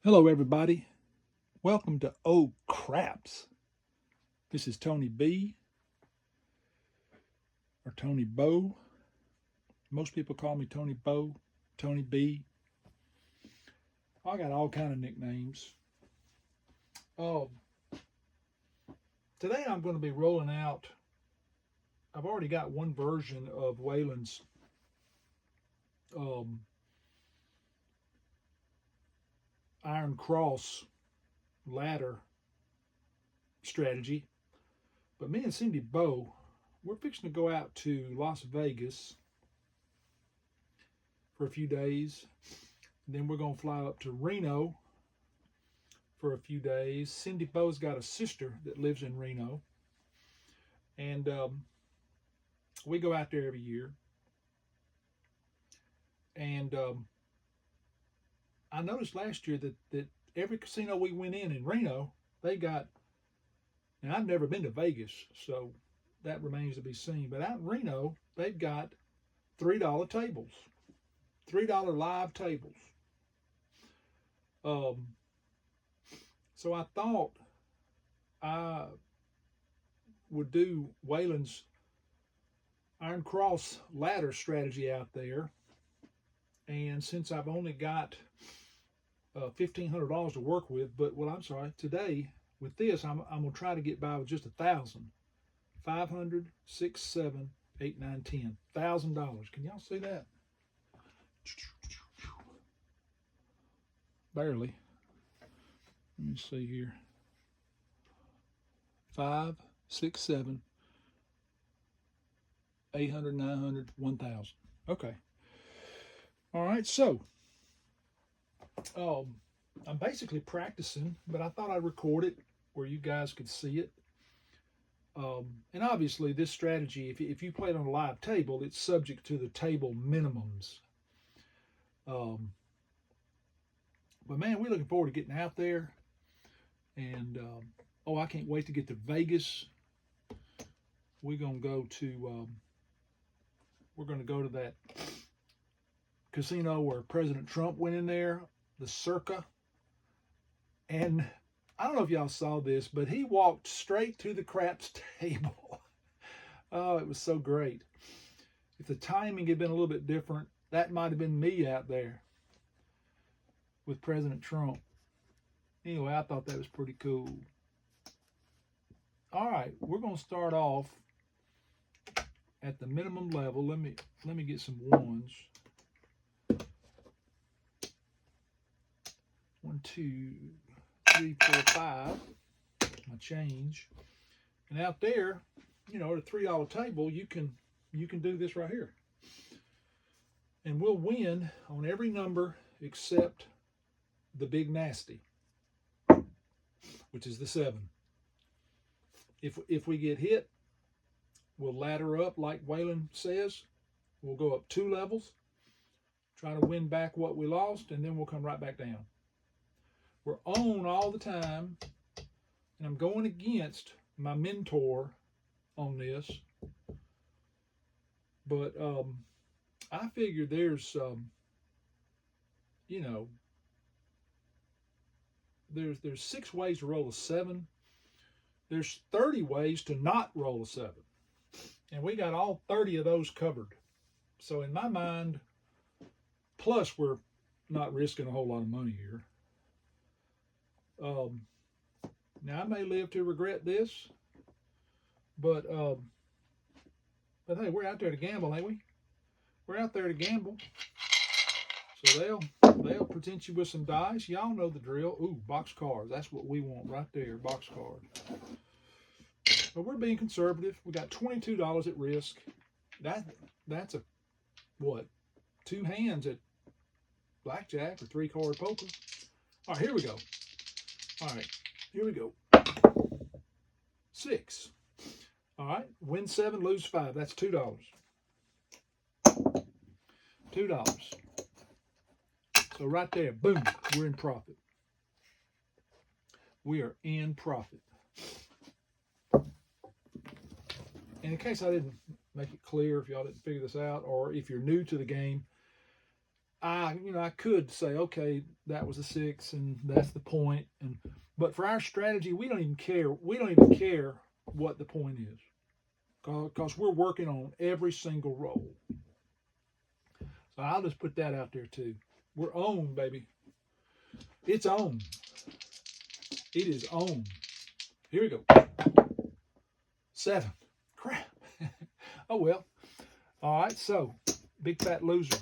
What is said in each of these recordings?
Hello, everybody. Welcome to Oh Craps. This is Tony B or Tony Bo. Most people call me Tony Bo, Tony B. I got all kind of nicknames. Oh, today I'm going to be rolling out. I've already got one version of Waylon's um, Iron Cross ladder strategy. But me and Cindy Bo, we're fixing to go out to Las Vegas for a few days. Then we're going to fly up to Reno for a few days. Cindy Bo's got a sister that lives in Reno. And we go out there every year. And I noticed last year that every casino we went in Reno, they got, and I've never been to Vegas, so that remains to be seen. But out in Reno, they've got $3 tables, $3 live tables. So I thought I would do Waylon's Iron Cross ladder strategy out there. And since I've only got $1,500 to work with, today with this, I'm going to try to get by with just $1,000. 500, 6, 7, 8, 9, 10. $1,000. Can y'all see that? Barely. Let me see here. 5, 6, 7, 800, 900, 1,000. Okay. All right, so I'm basically practicing, but I thought I'd record it where you guys could see it. And obviously, this strategy, if you play it on a live table, it's subject to the table minimums. But man, we're looking forward to getting out there. And I can't wait to get to Vegas. We're gonna go to that casino where President Trump went in there, the Circa. And I don't know if y'all saw this, but he walked straight to the craps table. Oh, it was so great. If the timing had been a little bit different, that might have been me out there with President Trump. Anyway, I thought that was pretty cool. All right, we're going to start off at the minimum level. Let me get some ones. 1, 2, 3, 4, 5. My change. And out there, at a $3 table, you can do this right here. And we'll win on every number except the big nasty, which is the 7. If we get hit, we'll ladder up like Waylon says. We'll go up 2 levels, try to win back what we lost, and then we'll come right back down. We're on all the time, and I'm going against my mentor on this. But I figure there's there's 6 ways to roll a 7. There's 30 ways to not roll a 7. And we got all 30 of those covered. So in my mind, plus we're not risking a whole lot of money here. Now I may live to regret this, but hey, we're out there to gamble, ain't we? We're out there to gamble. So they'll present you with some dice. Y'all know the drill. Ooh, box cards. That's what we want right there, box card. But we're being conservative. We got $22 at risk. That's a what? 2 hands at blackjack or 3-card poker. All right, here we go. All right, here we go. 6. All right, win 7, lose 5. That's $2. $2. So right there, boom, we're in profit. We are in profit. And in case I didn't make it clear, if y'all didn't figure this out, or if you're new to the game, I could say, okay, that was a 6 and that's the point. But for our strategy, we don't even care. We don't even care what the point is, because we're working on every single roll. So I'll just put that out there too. We're on, baby. It's on. It is on. Here we go. 7. Crap. Oh well. All right. So big fat loser.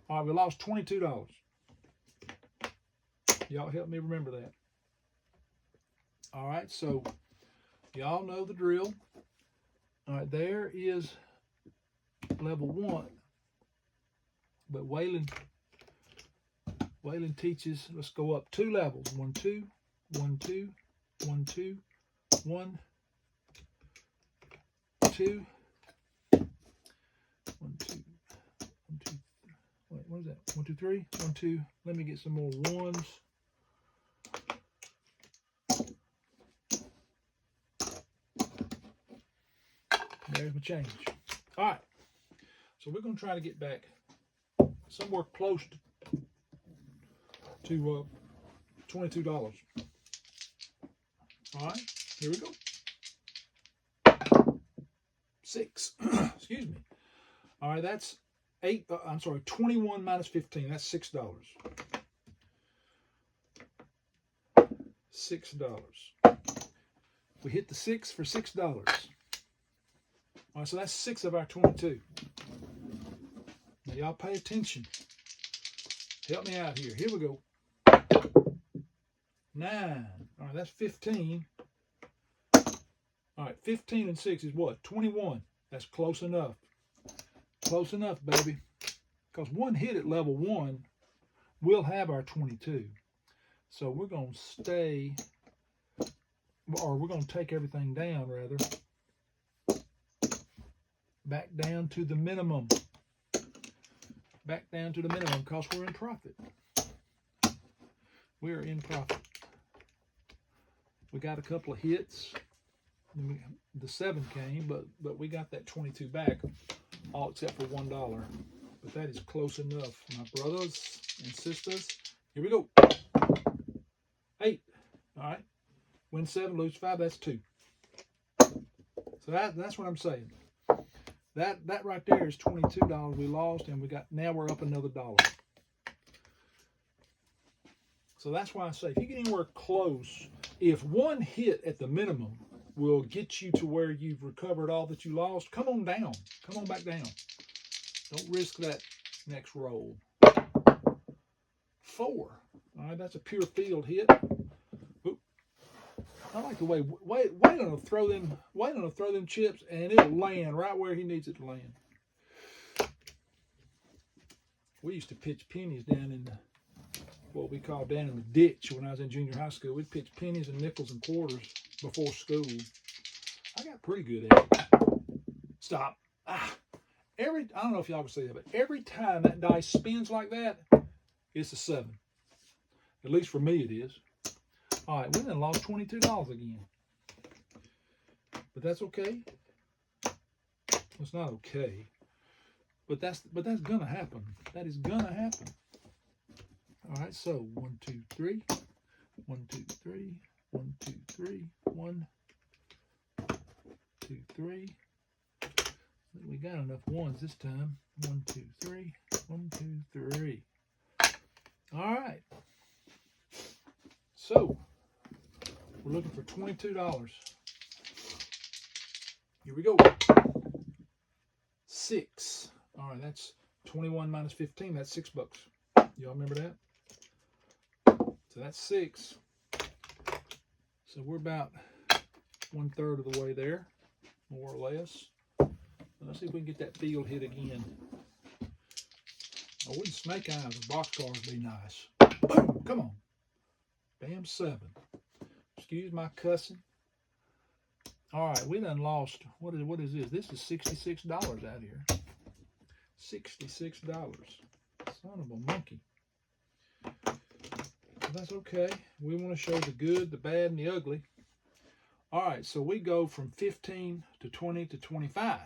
All right, we lost $22. Y'all help me remember that. All right, so y'all know the drill. All right, there is level 1. But Waylon teaches, let's go up 2 levels. 1, 2, 1, 2, 1, 2, 1, 2, 1, 2. Wait, what is that? 1, 2, 3. 1, 2. Let me get some more ones. There's my change. All right. So we're going to try to get back somewhere close to $22. All right. Here we go. 6. Excuse me. All right. That's 8. I'm sorry. 21 minus 15. That's $6. $6. We hit the 6 for $6. All right, so that's 6 of our 22. Now y'all pay attention. Help me out here. Here we go. 9. All right, that's 15. All right, 15 and 6 is what? 21. That's close enough. Close enough, baby. Because one hit at level 1 will have our 22. So we're going to stay, or we're going to take everything down, rather. Back down to the minimum. Back down to the minimum because we're in profit. We're in profit. We got a couple of hits. The 7 came, but we got that 22 back, all except for $1. But that is close enough, my brothers and sisters. Here we go. 8. All right. Win 7, lose 5. That's 2. So that's what I'm saying. That right there is $22 we lost, and now we're up another $1. So that's why I say if you get anywhere close, if one hit at the minimum will get you to where you've recovered all that you lost, come on down. Come on back down. Don't risk that next roll. 4. All right, that's a pure field hit. Oop. I like the way Waylon will throw them chips, and it'll land right where he needs it to land. We used to pitch pennies down in what we call down in the ditch when I was in junior high school. We'd pitch pennies and nickels and quarters before school. I got pretty good at it. Stop. I don't know if y'all can see that, but every time that dice spins like that, it's a 7. At least for me it is. All right, we then lost $22 again. But that's okay. It's not okay. But that's gonna happen. That is gonna happen. All right, so 1, 2, 3. 1, 2, 3. 1, 2, 3. 1, 2, 3. We got enough ones this time. 1, 2, 3. 1, 2, 3. All right. So we're looking for $22. Here we go. 6. All right, that's 21 minus 15. That's $6. Y'all remember that? So that's 6. So we're about 1/3 of the way there, more or less. Let's see if we can get that field hit again. Oh, wouldn't snake eyes and boxcars be nice? Boom! Come on. Bam, 7. Excuse my cussing. All right, we done lost. What is this? This is $66 out here. $66. Son of a monkey. But that's okay. We want to show the good, the bad, and the ugly. All right, so we go from 15 to 20 to 25.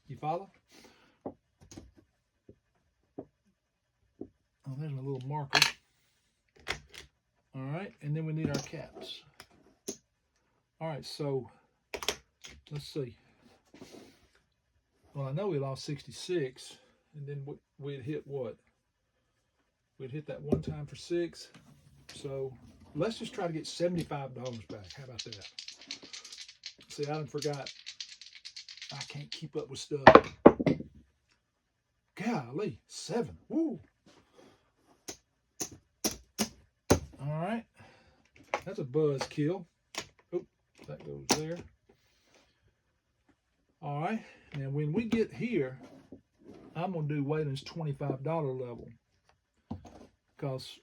You follow? there's a little marker. All right, and then we need our caps. All right, so let's see. Well, I know we lost 66, and then we'd hit what? We'd hit that one time for 6. So let's just try to get $75 back. How about that? See, I done forgot. I can't keep up with stuff. Golly, 7. Woo. All right. That's a buzz kill. Oh, that goes there. All right. Now, when we get here, I'm going to do Waylon's $25 level, because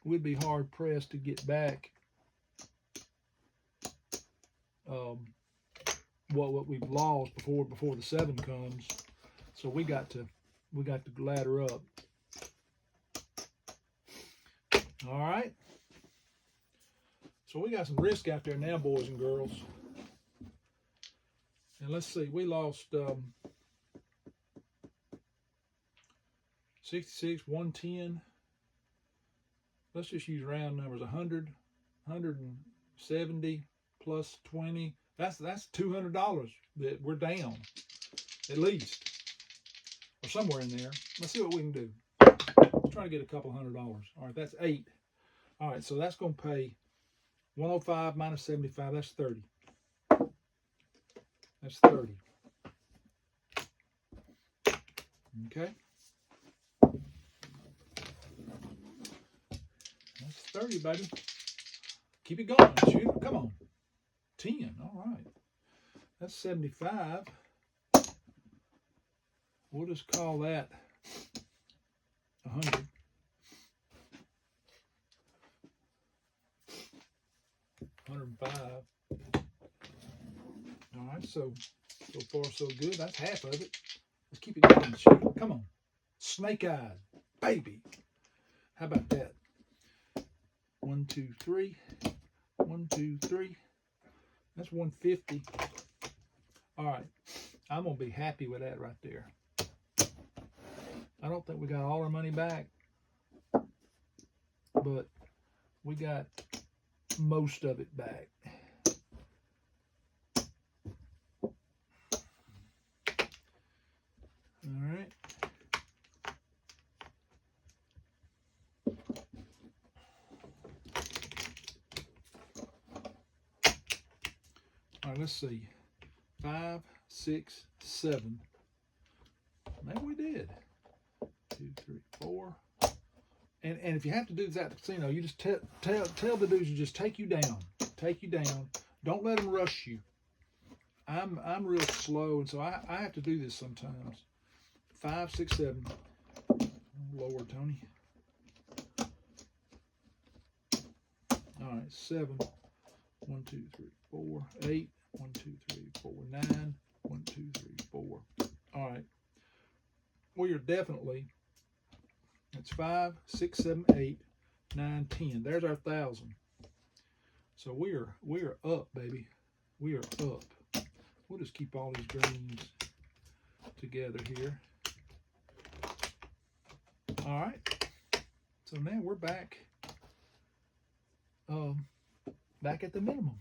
we'd be hard pressed to get back what we've lost before the 7 comes. So we got to ladder up. All right. So we got some risk out there now, boys and girls. And let's see, we lost 66, 110. Let's just use round numbers. 100, 170 plus 20. That's $200 that we're down, at least, or somewhere in there. Let's see what we can do. Let's try to get a couple $100. All right, that's 8. All right, so that's going to pay 105 minus 75. That's 30. That's 30. Okay. That's 30, baby. Keep it going. Shoot. Come on. 10. All right. That's 75. We'll just call that 100. 105. All right, so far so good. That's half of it. Let's keep it going. Shoot. Come on. Snake eyes, baby. How about that? 1, 2, 3. 1, 2, 3. That's 150. All right. I'm going to be happy with that right there. I don't think we got all our money back, but we got most of it back. All right. All right, let's see. 5, 6, 7. Maybe we did. 2, 3, 4. And if you have to do that at the casino, you just tell the dudes to just take you down. Take you down. Don't let them rush you. I'm real slow, and so I have to do this sometimes. 5, 6, 7. Lower, Tony. All right, 7. 1, 2, 3, 4. 8. 1, 2, 3, 4. 9. 1, 2, 3, 4. All right. We are definitely. It's 5, 6, 7, 8, 9, 10. There's our 1,000. So we are up, baby. We are up. We'll just keep all these greens together here. All right. So now we're back. Back at the minimum.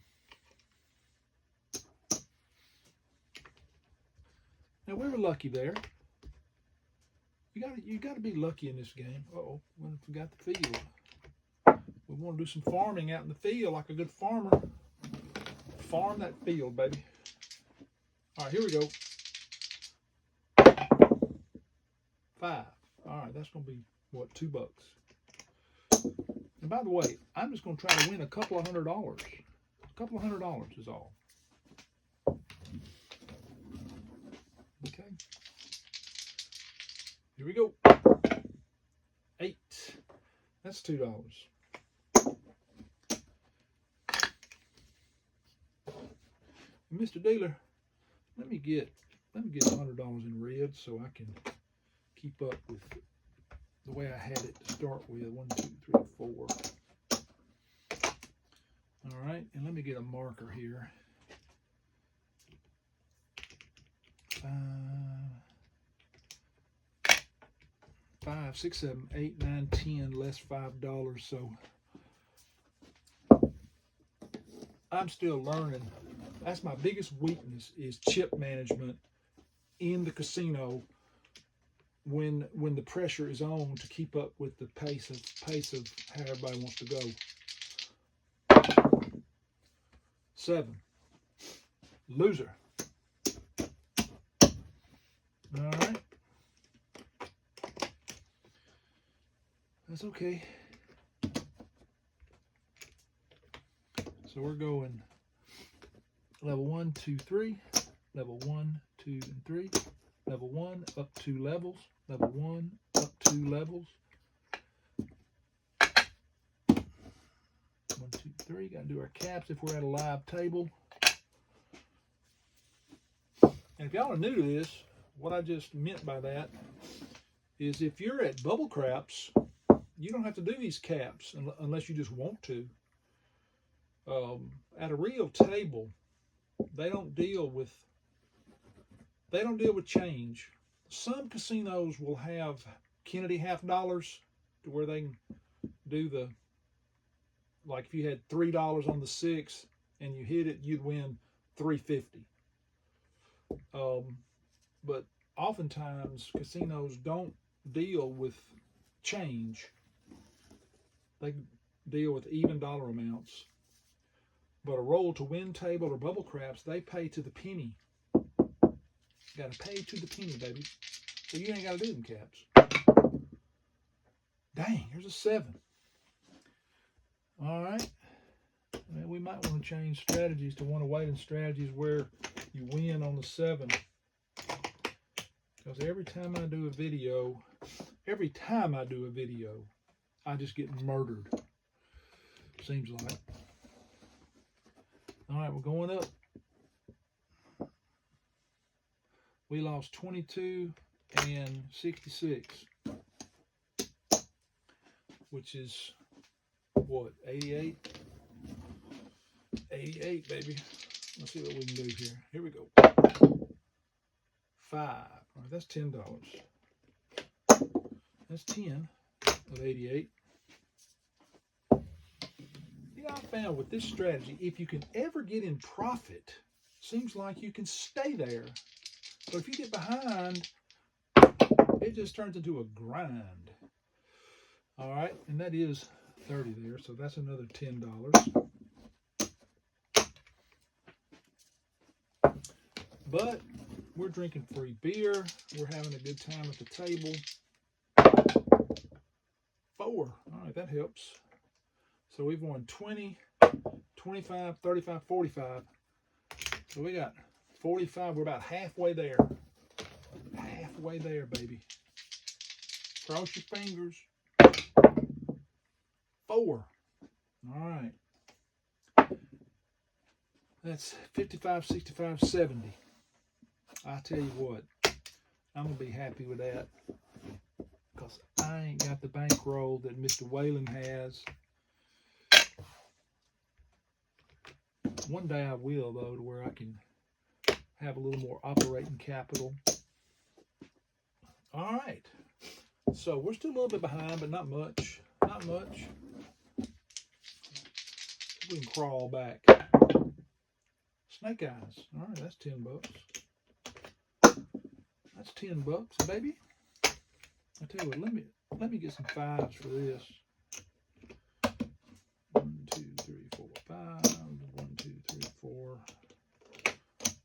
Now we were lucky there. You got to be lucky in this game. Uh-oh, we forgot the field. We want to do some farming out in the field like a good farmer. Farm that field, baby. All right, here we go. 5. All right, that's going to be, what, $2. And by the way, I'm just going to try to win a couple of $100. A couple of $100 is all. Okay. Here we go. 8. That's $2. Mr. Dealer, let me get $100 in red so I can keep up with the way I had it to start with. 1, 2, 3, 4. All right, and let me get a marker here. 5. 5, 6, 7, 8, 9, 10, less $5. So I'm still learning. That's my biggest weakness, is chip management in the casino when the pressure is on, to keep up with the pace of how everybody wants to go. 7, loser. All right, that's okay. So we're going level 1, 2, 3, level 1, 2, and 3, level 1, up 2 levels, level 1, up 2 levels. 1, 2, 3. Got to do our caps if we're at a live table. And if y'all are new to this, what I just meant by that is, if you're at bubble craps, you don't have to do these caps unless you just want to. At a real table, they don't deal with change. Some casinos will have Kennedy half dollars, to where they can do the, like if you had $3 on the 6 and you hit it, you'd win $3.50. But oftentimes casinos don't deal with change. They deal with even dollar amounts. But a roll to win table or bubble craps, they pay to the penny. Got to pay to the penny, baby. So you ain't got to do them caps. Dang, here's a 7. All right. Well, we might want to change strategies to one of Waylon's strategies where you win on the 7. Because every time I do a video, I just get murdered. Seems like. All right, we're going up. We lost 22 and 66, which is what, 88? 88, baby. Let's see what we can do here. Here we go. 5. All right, that's $10. That's 10 of 88. You know, I found with this strategy, if you can ever get in profit, seems like you can stay there. But if you get behind, it just turns into a grind. All right, and that is 30 there, so that's another $10. But we're drinking free beer. We're having a good time at the table. 4. All right, that helps. So we've won 20, 25, 35, 45. So we got 45. We're about halfway there. Halfway there, baby. Cross your fingers. 4. All right. That's 55, 65, 70. I tell you what, I'm going to be happy with that, because I ain't got the bankroll that Mr. Waylon has. One day I will, though, to where I can have a little more operating capital. All right. So we're still a little bit behind, but not much. Not much. We can crawl back. Snake eyes. All right, that's $10. That's $10, baby. I tell you what, let me get some 5s for this. 1, 2, 3, 4, 5. 1, 2, 3, 4,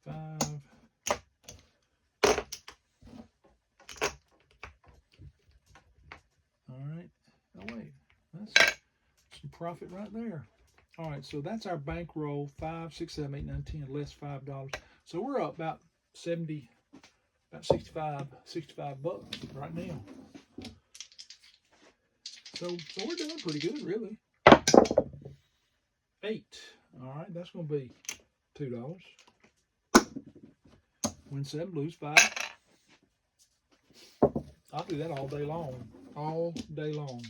5. All right. Oh wait, that's some profit right there. All right, so that's our bankroll. 5, 6, 7, 8, 9, 10, less $5. So we're up about 70. About 65 bucks right now. So we're doing pretty good, really. 8. All right, that's going to be $2. Win 7, lose 5. I'll do that all day long. All day long.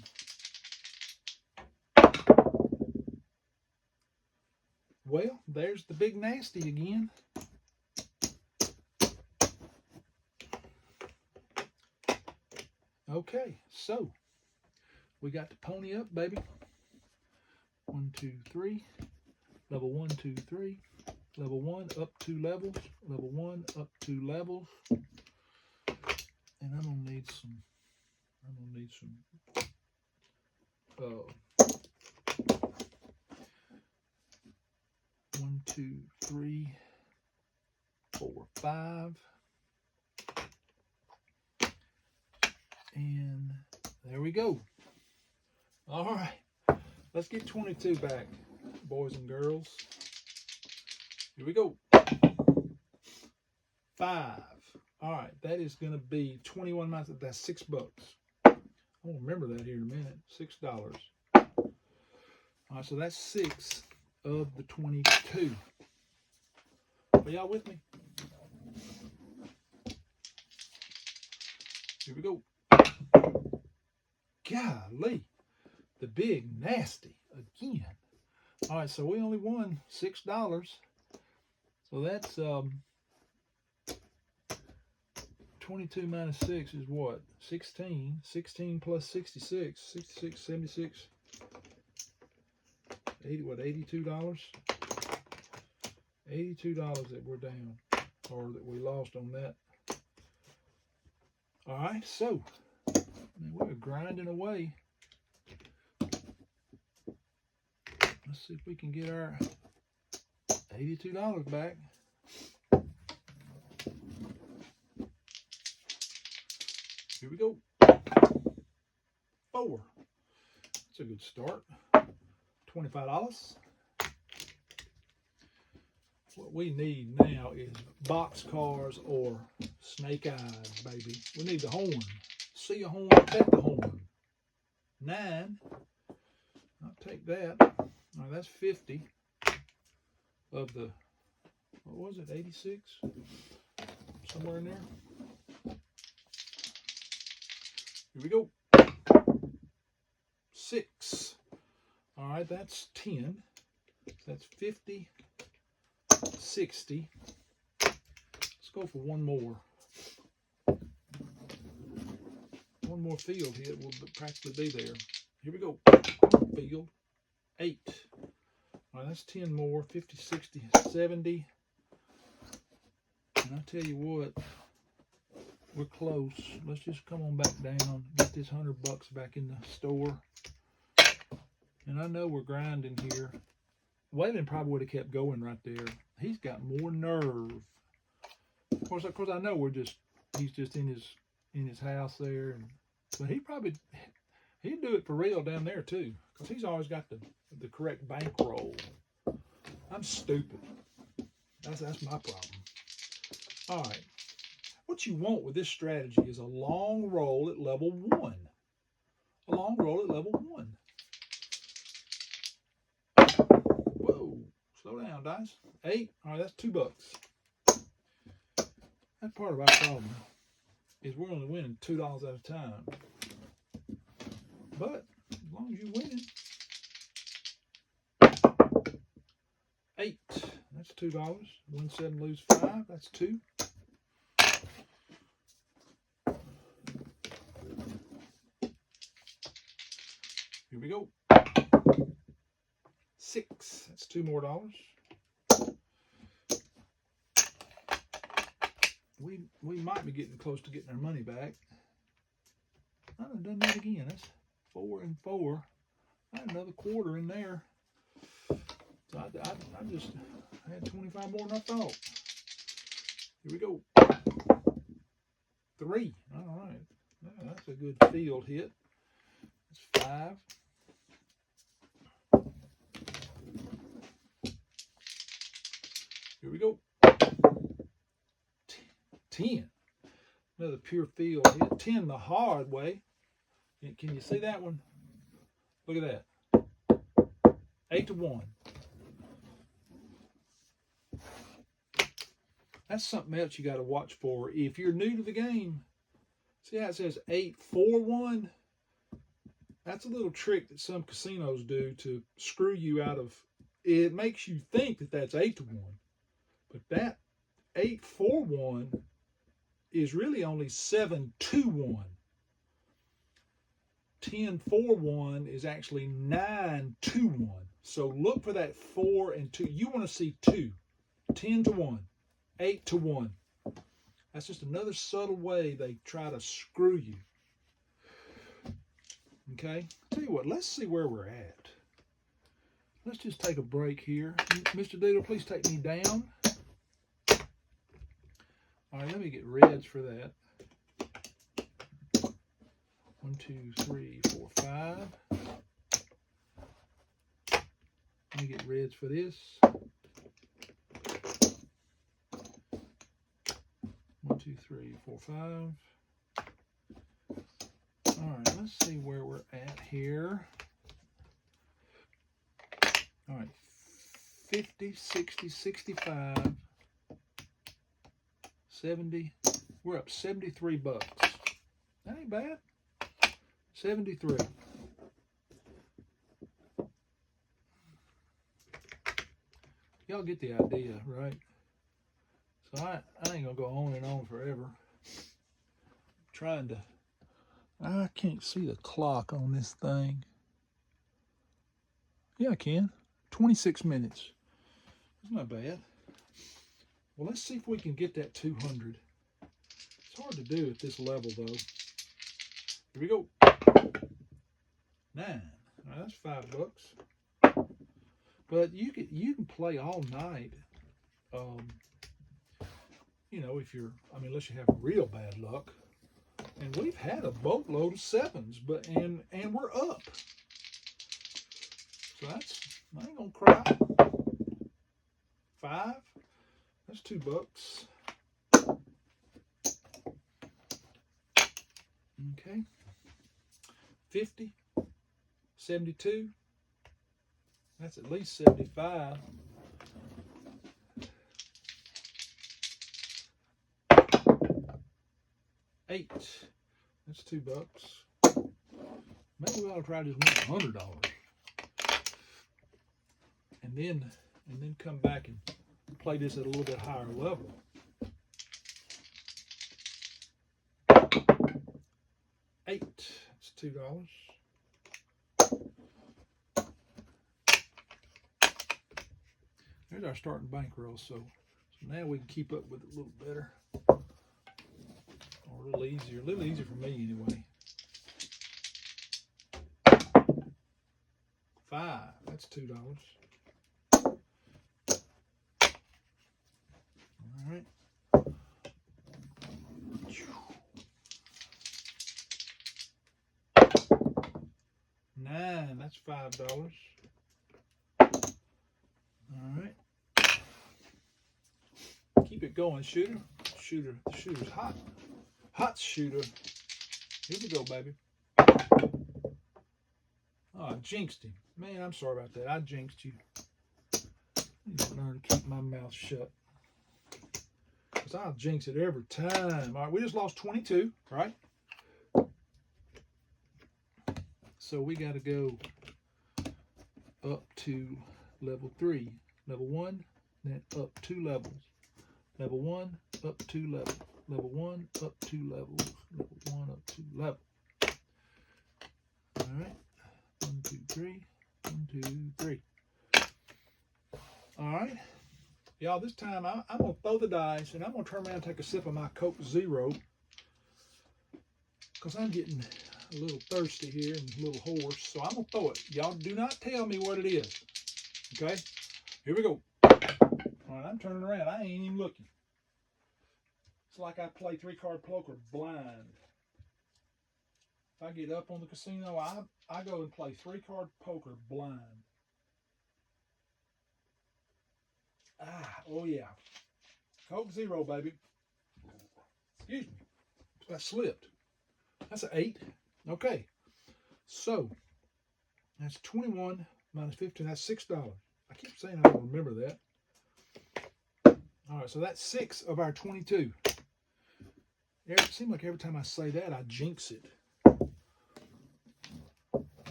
Well, there's the big nasty again. Okay, so we got the pony up, baby. 1, 2, 3. Level 1, 2, 3. Level 1 up 2 levels. Level 1 up 2 levels. And I'm gonna need some. 1, 2, 3, 4, 5. And there we go. All right, let's get 22 back, boys and girls. Here we go. 5. All right, that is going to be 21 minus. That's $6. I'll remember that here in a minute. $6. All right, so that's 6 of the 22. Are y'all with me? Here we go. Golly, the big nasty again. All right, so we only won $6. So that's 22 minus 6 is what? 16. 16 plus 66. 66, 76. 80, what, $82? $82 that we're down, or that we lost on that. All right, so we're grinding away. Let's see if we can get our $82 back. Here we go. 4. That's a good start. $25. What we need now is box cars or snake eyes, baby. We need the horn. See a horn, pet the horn. 9. I'll take that. All right, that's 50 of the, what was it, 86? Somewhere in there. Here we go. 6. All right, that's 10. That's 50, 60. Let's go for one more. One more field hit. We'll practically be there. Here we go. Field. 8. All right, that's 10 more. 50, 60, 70. And I tell you what, we're close. Let's just come on back down. Get this $100 back in the store. And I know we're grinding here. Waylon probably would have kept going right there. He's got more nerve. Of course, I know he's just in his house there, but he'd do it for real down there too, because he's always got the correct bankroll. I'm stupid. That's my problem. All right. What you want with this strategy is a long roll at level 1. A long roll at level 1. Whoa. Slow down, dice. 8. All right, that's $2. That's part of our problem, is we're only winning $2 at a time. But as long as you win it. 8. That's $2. Win 7, lose 5. That's 2. Here we go. 6. That's $2 more. We might be getting close to getting our money back. I done done that again. That's 4 and 4. I had another quarter in there. So I just had 25 more than I thought. Here we go. 3. All right. That's a good field hit. That's 5. Here we go. 10. Another pure field hit. 10 the hard way. Can you see that one? Look at that. 8 to 1. That's something else you got to watch for. If you're new to the game, see how it says 8-4-1? That's a little trick that some casinos do to screw you out of. It makes you think that that's 8 to 1. But that 8-4-1 is really only 7-2-1. 10-4-1 is actually 9-2-1. So look for that 4 and 2. You want to see 2, 10-1, 8-1. That's just another subtle way they try to screw you. Okay? Tell you what, let's see where we're at. Let's just take a break here. Mr. Doodle, please take me down. All right, let me get reds for that. 1, 2, 3, 4, 5. Let me get reds for this. 1, 2, 3, 4, 5. All right, let's see where we're at here. All right, 50, 60, 65, 70. We're up 73 bucks. That ain't bad. 73. Y'all get the idea, right? So I ain't gonna go on and on forever. I can't see the clock on this thing. Yeah, I can. 26 minutes. That's not bad. Well, let's see if we can get that 200. It's hard to do at this level, though. Here we go. 9. All right, that's $5. But you can play all night. You know, unless you have real bad luck. And we've had a boatload of 7s, and we're up. So I ain't gonna cry. 5. That's $2. Okay. 50. 72. That's at least 75. 8. That's $2. Maybe we ought to try just $100. And then come back and play this at a little bit higher level. 8. That's $2. There's our starting bankroll. So now we can keep up with it a little better. Or a little easier. A little easier for me anyway. 5. That's $2. All right. 9. That's $5. All right. Keep it going, shooter. The shooter's hot. Hot shooter. Here we go, baby. Oh, I jinxed him. Man, I'm sorry about that. I jinxed you. I need to learn to keep my mouth shut. Because I'll jinx it every time. All right, we just lost 22, right? So we got to go up to level 3. Level 1, then up 2 levels. Level 1, up 2 levels. Level 1, up 2 levels. Level 1, up 2 levels. All right. 1, 2, 3. 1, 2, 3. All right. Y'all, this time I'm going to throw the dice, and I'm going to turn around and take a sip of my Coke Zero, because I'm getting a little thirsty here and a little hoarse. So I'm going to throw it. Y'all do not tell me what it is. Okay? Here we go. All right, I'm turning around. I ain't even looking. It's like I play 3-card poker blind. If I get up on the casino, I go and play 3-card poker blind. Oh yeah. Coke Zero, baby. Excuse me. I slipped. That's an 8. Okay. So, that's 21 minus 15. That's $6. I keep saying I don't remember that. All right, so that's 6 of our 22. It seems like every time I say that, I jinx it.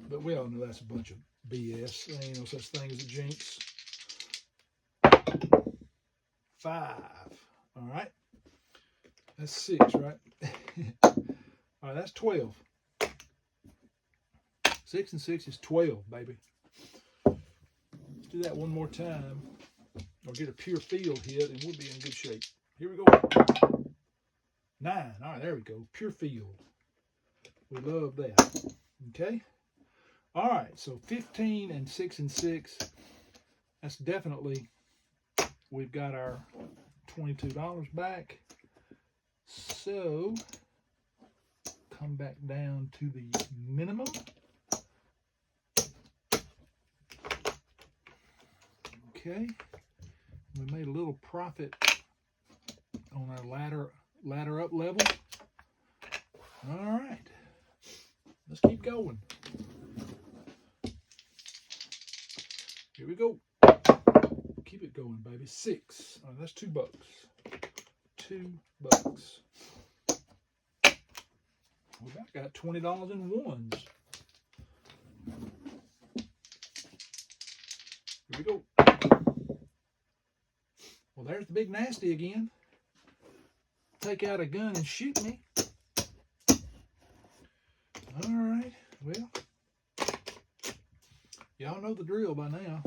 But we all know that's a bunch of BS. There ain't no such thing as a jinx. 5. All right. That's 6, right? All right, that's 12. 6 and 6 is 12, baby. Let's do that one more time. Or get a pure field hit, and we'll be in good shape. Here we go. 9. All right, there we go. Pure field. We love that. Okay. All right, so 15 and 6 and 6. That's definitely, we've got our $22 back. So, come back down to the minimum. Okay. We made a little profit on our ladder up level. All right. Let's keep going. Here we go. Keep it going, baby. 6. Oh, that's $2. $2. We got $20 in ones. Here we go. Well, there's the big nasty again. Take out a gun and shoot me. All right. Well, y'all know the drill by now.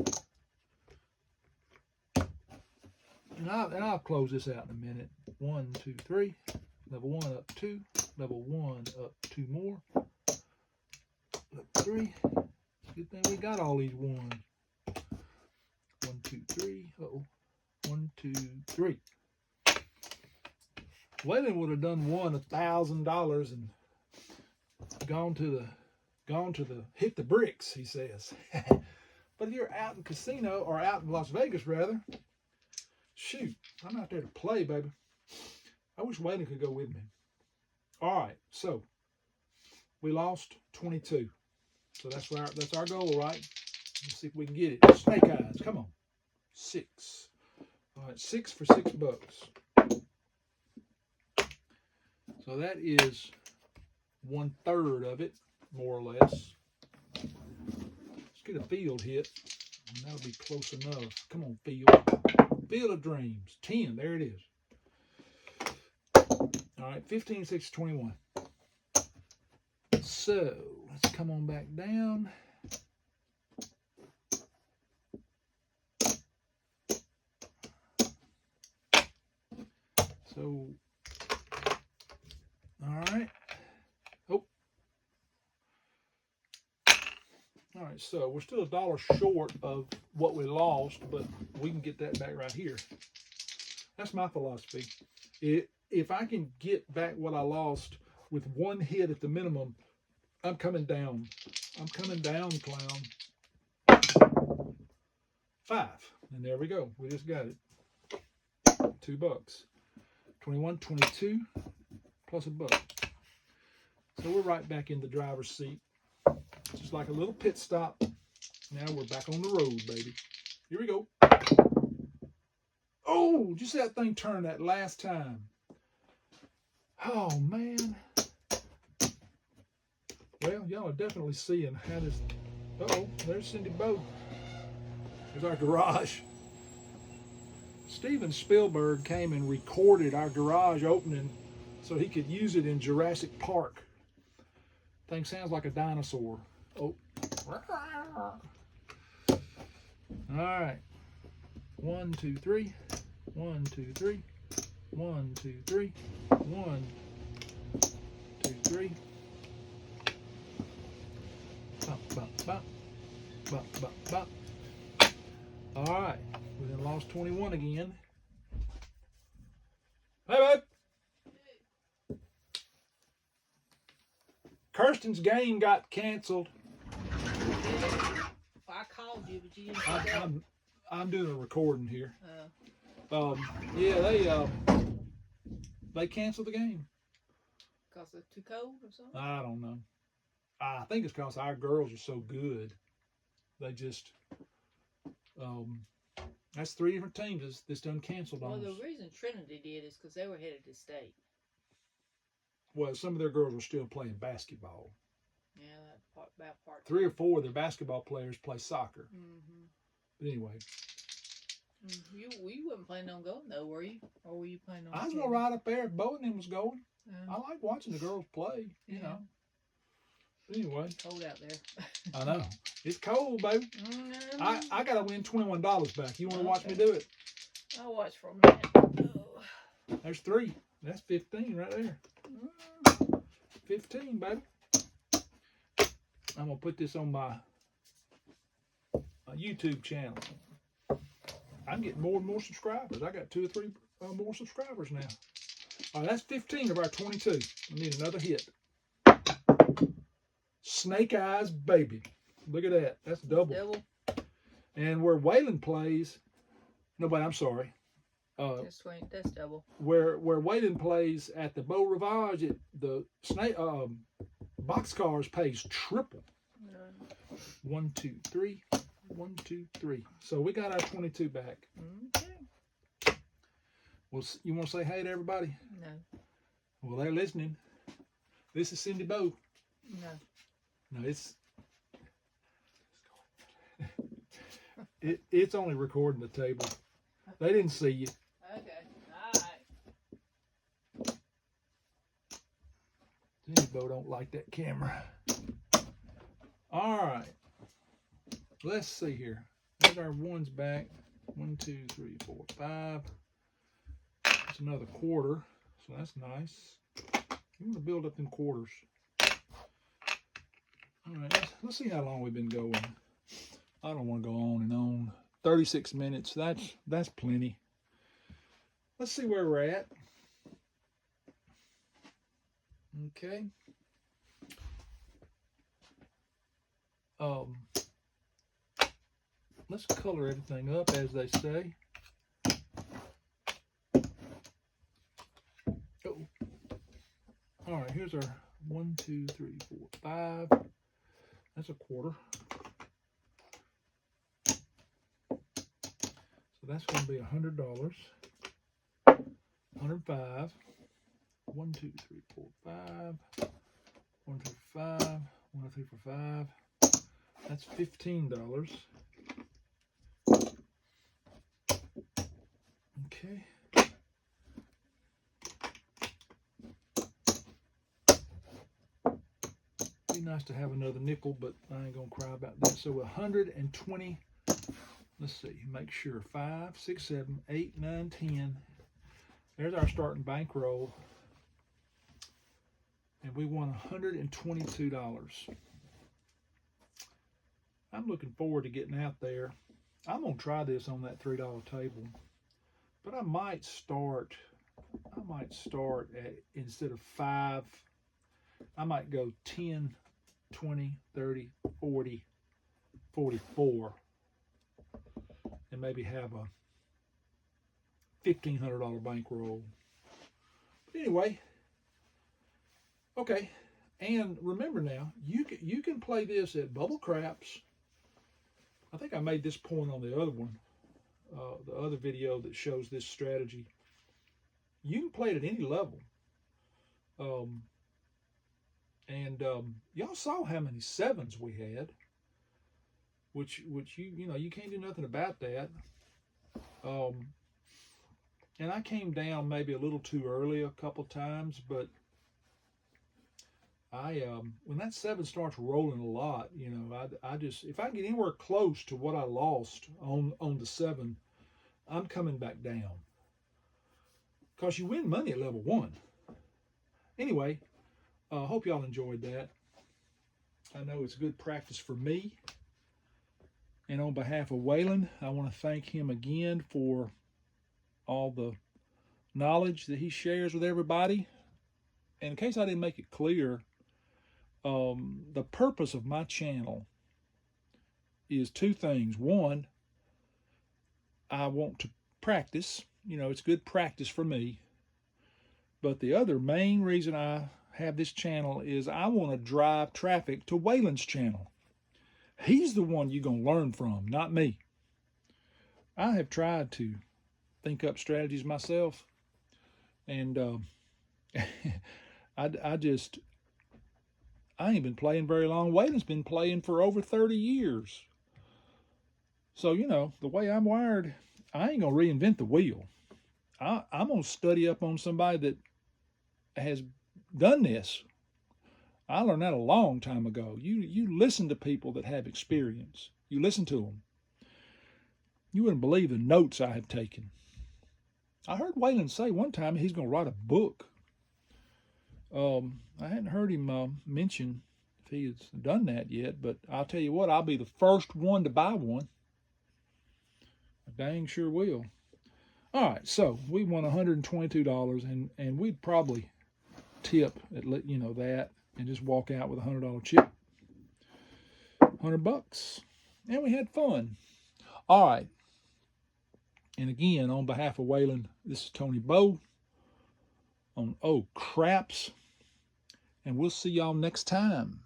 And I'll close this out in a minute. 1, 2, 3. Level 1 up 2. Level 1 up 2 more. Up 3. Good thing we got all these ones. 1, 2, 3. Uh-oh. 1, 2, 3. Waylon would have done $1,000 and gone to the hit the bricks, he says. But if you're out in casino, or out in Las Vegas rather, shoot, I'm out there to play, baby. I wish Waylon could go with me. All right, so we lost 22. So that's our goal, right? Let's see if we can get it. Snake eyes, come on. 6. All right, 6 for $6. So that is 1/3 of it, more or less. Let's get a field hit, and that'll be close enough. Come on, field. Field of Dreams. 10, there it is. All right, 15, 6, 21. So let's come on back down. So, all right. Oh. All right, so we're still $1 short of what we lost, but we can get that back right here. That's my philosophy. If I can get back what I lost with one hit at the minimum, I'm coming down. I'm coming down, clown. 5. And there we go. We just got it. $2. 21, 22, plus $1. So we're right back in the driver's seat. Just like a little pit stop. Now we're back on the road, baby. Here we go. Oh, did you see that thing turn that last time? Oh, man. Well, y'all are definitely seeing how this... Uh-oh, there's Cindy Boat. There's our garage. Steven Spielberg came and recorded our garage opening so he could use it in Jurassic Park. Thing sounds like a dinosaur. Oh. All right. 1, 2, 3. 1, 2, 3. 1, 2, 3. 1, 2, 3. Bop, bop, bop. Bop, bop, bop. All right. We then lost 21 again. Hey, babe. Kirsten's game got canceled. I called you, but you didn't. I'm doing a recording here. Yeah, they canceled the game. Because it's too cold or something? I don't know. I think it's because our girls are so good. They just that's 3 different teams that's done canceled on us. Well, the reason Trinity did is because they were headed to state. Well, some of their girls were still playing basketball. Yeah, that part. 3 or 4 of their basketball players play soccer. Mm-hmm. But anyway. You wasn't planning on going, though, were you? Or were you planning on I was going to ride up there if Bo and them was going. Yeah. I like watching the girls play, you know. Anyway, Cold out there. I know. It's cold, baby. I got to win $21 back. You want to watch me do it? I'll watch for a minute. Oh. There's 3. That's 15 right there. 15, baby. I'm going to put this on my YouTube channel. I'm getting more and more subscribers. I got 2 or 3 more subscribers now. All right, that's 15 of our 22. We need another hit. Snake Eyes Baby. Look at that. That's double. And where Waylon plays, nobody, I'm sorry. That's double. Where Waylon plays at the Beau Rivage, the snake boxcars pays triple. 1, 2, 3. 1, 2, 3. So we got our 22 back. Okay. Well, you want to say hey to everybody? No. Well, they're listening. This is Cindy Beau. No. No, it's only recording the table. They didn't see you. Okay. All right. Cindy Beau don't like that camera. All right. Let's see here. There's our ones back. 1, 2, 3, 4, 5. That's another quarter, so that's nice. You want to build up them quarters. All right, let's see how long we've been going. I don't want to go on and on. 36 minutes, that's plenty. Let's see where we're at. Okay. Let's color everything up, as they say. Oh. All right, here's our 1, 2, 3, 4, 5. That's a quarter. So that's going to be $100. 105. 1, 2, 3, 4, 5. 1, 2, 5. 1, 2, 3, 4, 5. That's $15. Okay. Be nice to have another nickel, but I ain't gonna cry about that. So 120. Let's see. Make sure 5, 6, 7, 8, 9, 10. There's our starting bankroll, and we won $122. I'm looking forward to getting out there. I'm gonna try this on that $3 table, but I might start at, instead of 5, I might go 10, 20, 30, 40, 44, and maybe have a $1,500 bankroll. But anyway, okay. And remember now, you can play this at Bubble Craps. I think I made this point on the other one, the other video that shows this strategy. You can play it at any level. Y'all saw how many 7s we had, which you can't do nothing about that. And I came down maybe a little too early a couple times, but when that 7 starts rolling a lot, I just, if I get anywhere close to what I lost on the 7, I'm coming back down, because you win money at level 1. Anyway, hope y'all enjoyed that. I know it's good practice for me. And on behalf of Waylon, I want to thank him again for all the knowledge that he shares with everybody. And in case I didn't make it clear, the purpose of my channel is 2 things. One, I want to practice. It's good practice for me. But the other main reason I have this channel is I want to drive traffic to Waylon's channel. He's the one you're going to learn from, not me. I have tried to think up strategies myself, and I ain't been playing very long. Waylon's been playing for over 30 years. So, the way I'm wired, I ain't going to reinvent the wheel. I'm going to study up on somebody that has done this. I learned that a long time ago. You listen to people that have experience. You listen to them. You wouldn't believe the notes I have taken. I heard Waylon say one time he's going to write a book. I hadn't heard him mention if he has done that yet, but I'll tell you what, I'll be the first one to buy one. I dang sure will. All right, so we won $122, and we'd probably tip at that and just walk out with a $100 chip. $100, and we had fun. All right, and again, on behalf of Waylon, this is Tony Bowe on Oh Craps, and we'll see y'all next time.